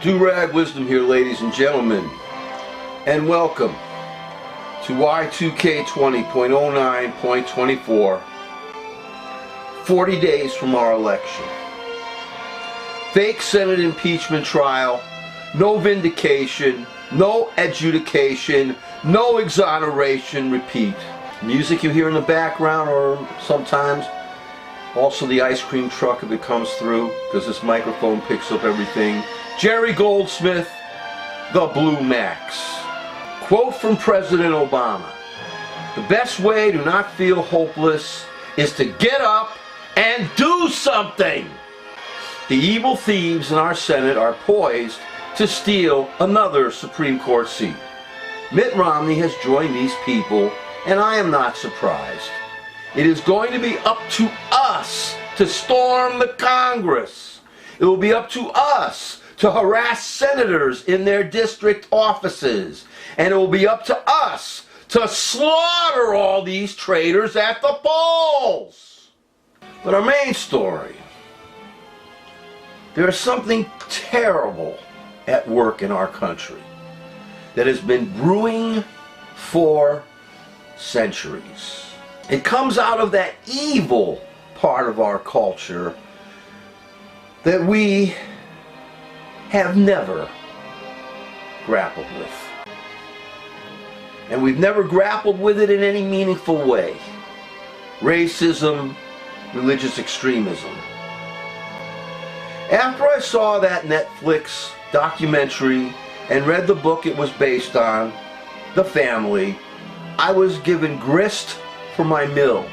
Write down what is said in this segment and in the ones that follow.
Do-Rag Wisdom here, ladies and gentlemen, and welcome to Y2K 20.09.24, 40 days from our election. Fake Senate impeachment trial, no vindication, no adjudication, no exoneration, repeat. Music you hear in the background, or sometimes also the ice cream truck if it comes through, because this microphone picks up everything. Jerry Goldsmith, the Blue Max. Quote from President Obama: "The best way to not feel hopeless is to get up and do something." The evil thieves in our Senate are poised to steal another Supreme Court seat. Mitt Romney has joined these people, and I am not surprised. It is going to be up to us to storm the Congress. It will be up to us to harass senators in their district offices. And it will be up to us to slaughter all these traitors at the polls. But our main story: there is something terrible at work in our country that has been brewing for centuries. It comes out of that evil part of our culture that we have never grappled with. And we've never grappled with it in any meaningful way. Racism, religious extremism. After I saw that Netflix documentary and read the book it was based on, The Family, I was given grist for my mill,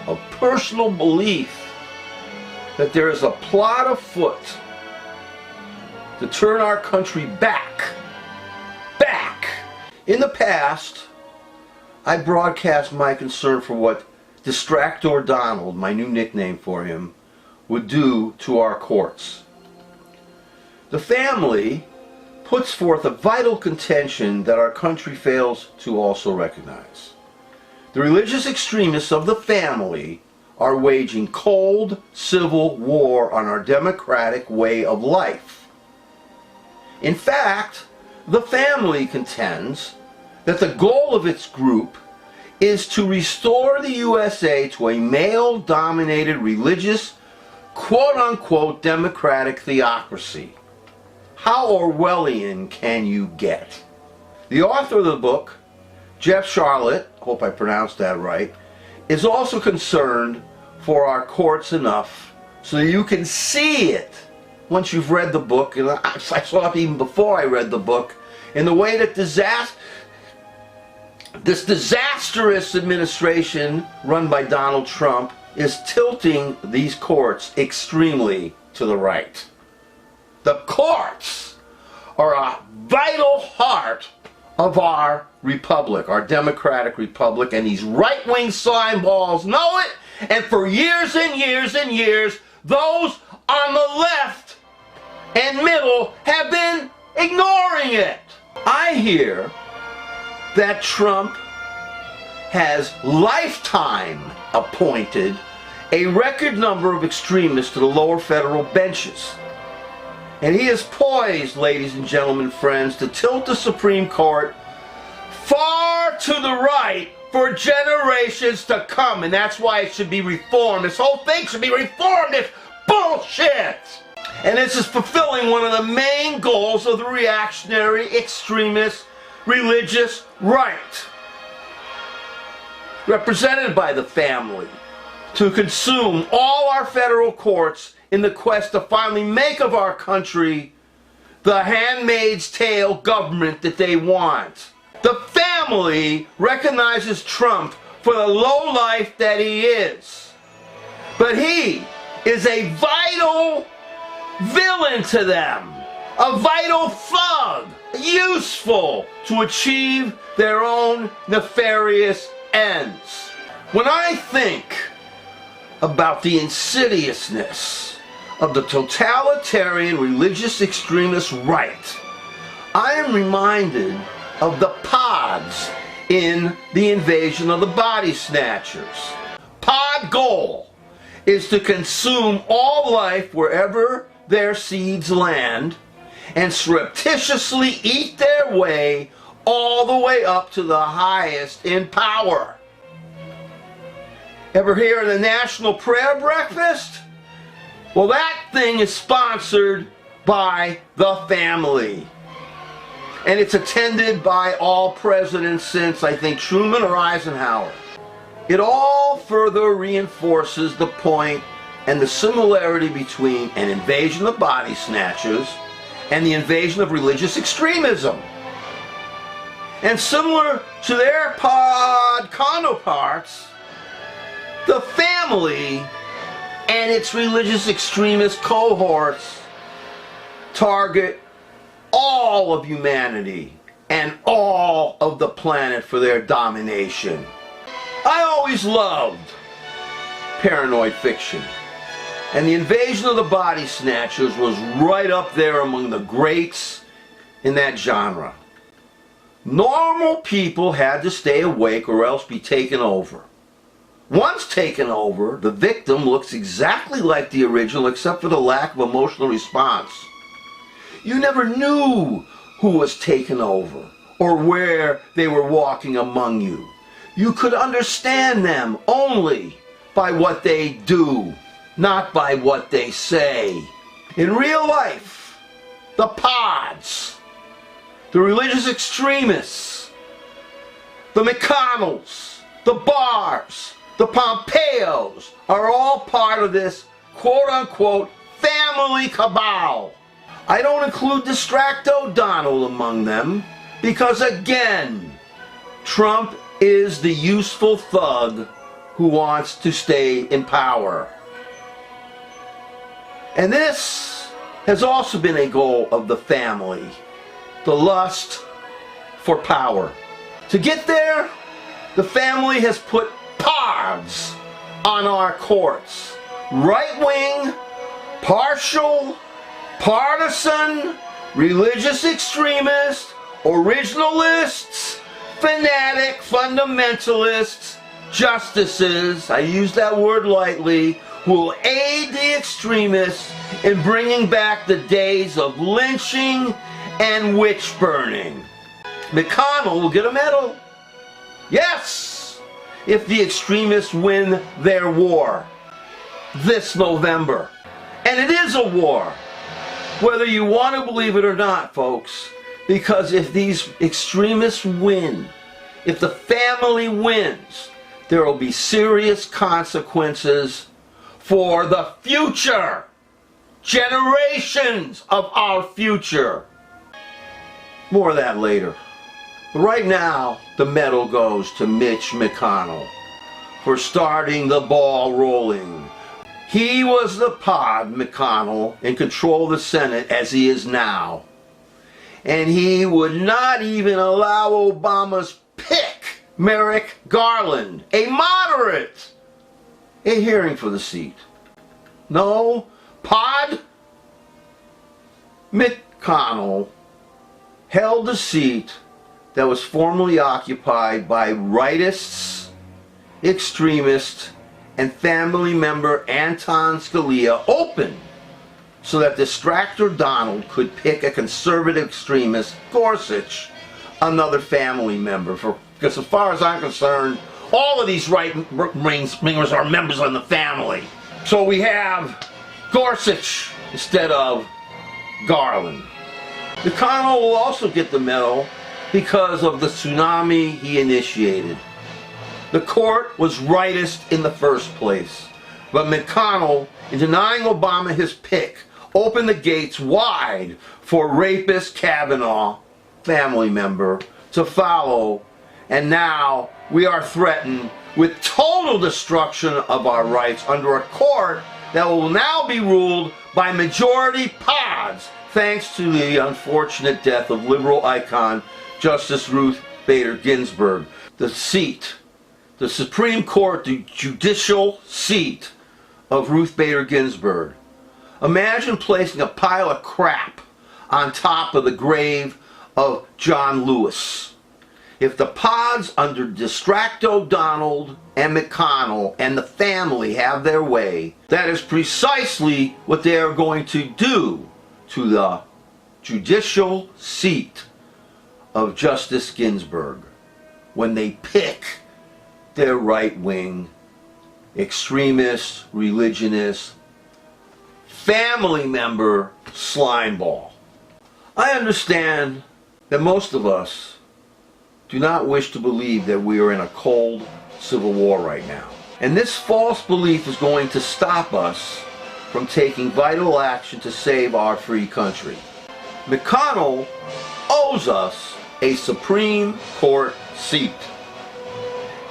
a personal belief that there is a plot afoot to turn our country back. In the past, I broadcast my concern for what Distractor Donald, my new nickname for him, would do to our courts. The Family puts forth a vital contention that our country fails to also recognize. The religious extremists of The Family are waging cold civil war on our democratic way of life. In fact, The Family contends that the goal of its group is to restore the USA to a male-dominated religious, quote-unquote, democratic theocracy. How Orwellian can you get? The author of the book, Jeff Sharlet, hope I pronounced that right, is also concerned for our courts enough so that you can see it once you've read the book. And I saw it even before I read the book, in the way that this disastrous administration run by Donald Trump is tilting these courts extremely to the right. The courts are a vital heart of our republic, our democratic republic, and these right-wing slime balls know it, and for years and years and years, those on the left and middle have been ignoring it. I hear that Trump has lifetime appointed a record number of extremists to the lower federal benches. And he is poised, ladies and gentlemen, friends, to tilt the Supreme Court far to the right for generations to come. And that's why it should be reformed. This whole thing should be reformed. It's bullshit! And this is fulfilling one of the main goals of the reactionary, extremist, religious right, represented by The Family, to consume all our federal courts in the quest to finally make of our country the Handmaid's Tale government that they want. The Family recognizes Trump for the lowlife that he is, but he is a vital villain to them, a vital thug, useful to achieve their own nefarious ends. When I think about the insidiousness of the totalitarian religious extremist right, I am reminded of the pods in The Invasion of the Body Snatchers. Pod goal is to consume all life wherever their seeds land and surreptitiously eat their way all the way up to the highest in power. Ever hear of the National Prayer Breakfast? Well, that thing is sponsored by the family. And it's attended by all presidents since, I think, Truman or Eisenhower. It all further reinforces the point and the similarity between an invasion of body snatchers and the invasion of religious extremism. And similar to their pod counterparts, the family and its religious extremist cohorts target all of humanity and all of the planet for their domination. I always loved paranoid fiction, and the invasion of the body snatchers was right up there among the greats in that genre. Normal people had to stay awake or else be taken over. Once taken over, the victim looks exactly like the original except for the lack of emotional response. You never knew who was taken over or where they were walking among you. You could understand them only by what they do, not by what they say. In real life, the pods, the religious extremists, the McConnells, the Barrs, the Pompeos are all part of this quote-unquote family cabal. I don't include Distracto Donald among them because, again, Trump is the useful thug who wants to stay in power. And this has also been a goal of the family, the lust for power. To get there, the family has put pods on our courts. Right-wing, partial, partisan, religious extremists, originalists, fanatic, fundamentalists, justices, I use that word lightly, who will aid the extremists in bringing back the days of lynching and witch burning. McConnell will get a medal. Yes, if the extremists win their war this November. And it is a war, whether you want to believe it or not, folks, because if these extremists win, if the family wins, there will be serious consequences for the future, generations of our future. More of that later. But right now, the medal goes to Mitch McConnell for starting the ball rolling. He was the pod, McConnell, in control of the Senate as he is now. And he would not even allow Obama's pick, Merrick Garland, a moderate, a hearing for the seat. No, pod McConnell held the seat that was formerly occupied by rightists, extremists, and family member Anton Scalia open so that Distractor Donald could pick a conservative extremist, Gorsuch, another family member. Because as far as I'm concerned, all of these right-wingers are members of the family. So we have Gorsuch instead of Garland. McConnell will also get the medal because of the tsunami he initiated. The court was rightist in the first place, but McConnell, in denying Obama his pick, opened the gates wide for rapist Kavanaugh, family member, to follow, and now we are threatened with total destruction of our rights under a court that will now be ruled by majority pods, thanks to the unfortunate death of liberal icon Justice Ruth Bader Ginsburg. The seat, the Supreme Court, the judicial seat of Ruth Bader Ginsburg. Imagine placing a pile of crap on top of the grave of John Lewis. If the pods under Distracto Donald and McConnell and the family have their way, that is precisely what they are going to do to the judicial seat of Justice Ginsburg when they pick their right-wing, extremist, religionist, family member slimeball. I understand that most of us do not wish to believe that we are in a cold civil war right now. And this false belief is going to stop us from taking vital action to save our free country. McConnell owes us a Supreme Court seat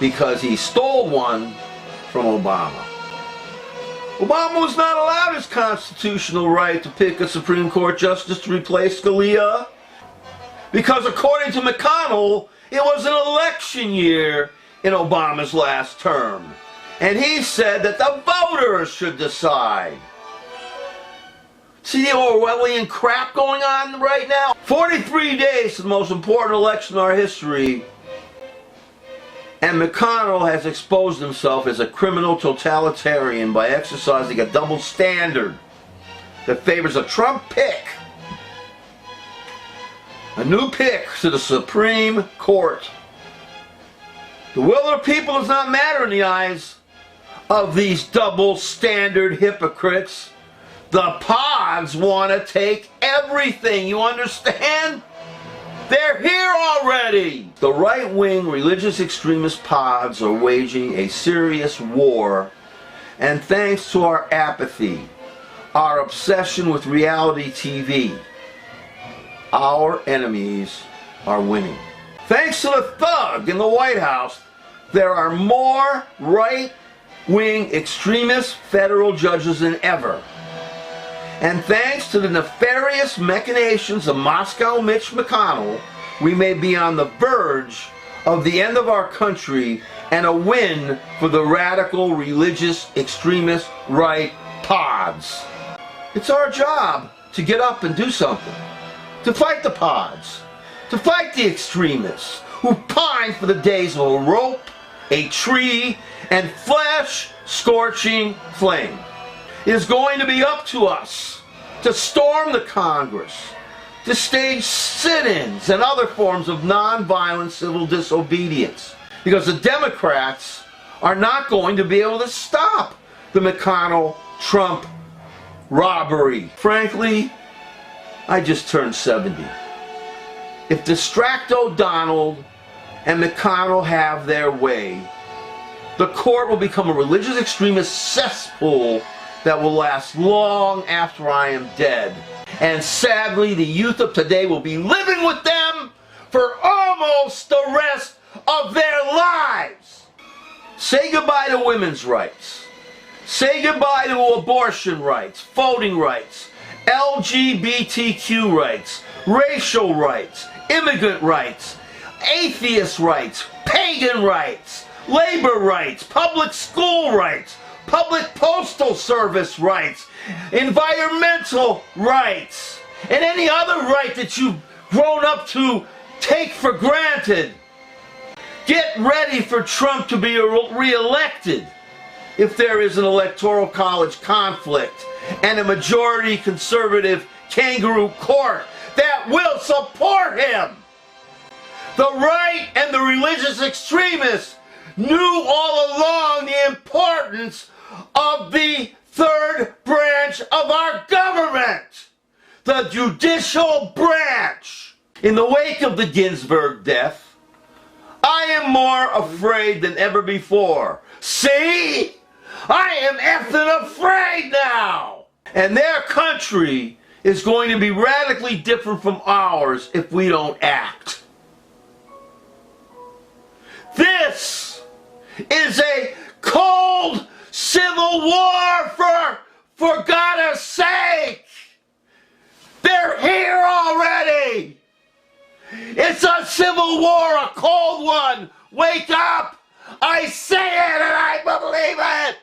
because he stole one from Obama. Obama was not allowed his constitutional right to pick a Supreme Court justice to replace Scalia because, according to McConnell, it was an election year in Obama's last term. And he said that the voters should decide. See the Orwellian crap going on right now? 43 days to the most important election in our history, and McConnell has exposed himself as a criminal totalitarian by exercising a double standard that favors a Trump pick. A new pick to the Supreme Court. The will of the people does not matter in the eyes of these double standard hypocrites. The pods want to take everything, you understand? They're here already! The right-wing religious extremist pods are waging a serious war, and thanks to our apathy, our obsession with reality TV, our enemies are winning. Thanks to the thug in the White House, there are more right-wing extremist federal judges than ever. And thanks to the nefarious machinations of Moscow Mitch McConnell, we may be on the verge of the end of our country and a win for the radical religious extremist right pods. It's our job to get up and do something. To fight the pods. To fight the extremists who pine for the days of a rope, a tree, and flesh-scorching flame. It is going to be up to us to storm the Congress, to stage sit-ins and other forms of non-violent civil disobedience, because the Democrats are not going to be able to stop the McConnell-Trump robbery. Frankly, I just turned 70. If Distracto Donald and McConnell have their way, the court will become a religious extremist cesspool that will last long after I am dead. And sadly, the youth of today will be living with them for almost the rest of their lives. Say goodbye to women's rights. Say goodbye to abortion rights, voting rights, LGBTQ rights, racial rights, immigrant rights, atheist rights, pagan rights, labor rights, public school rights, public postal service rights, environmental rights, and any other right that you've grown up to take for granted. Get ready for Trump to be re-elected if there is an electoral college conflict and a majority conservative kangaroo court that will support him. The right and the religious extremists knew all along the importance of the third branch of our government, the judicial branch. In the wake of the Ginsburg death, I am more afraid than ever before. See? I am effing afraid now! And their country is going to be radically different from ours if we don't act. This is a cold civil war for God's sake! They're here already! It's a civil war, a cold one! Wake up! I say it and I believe it!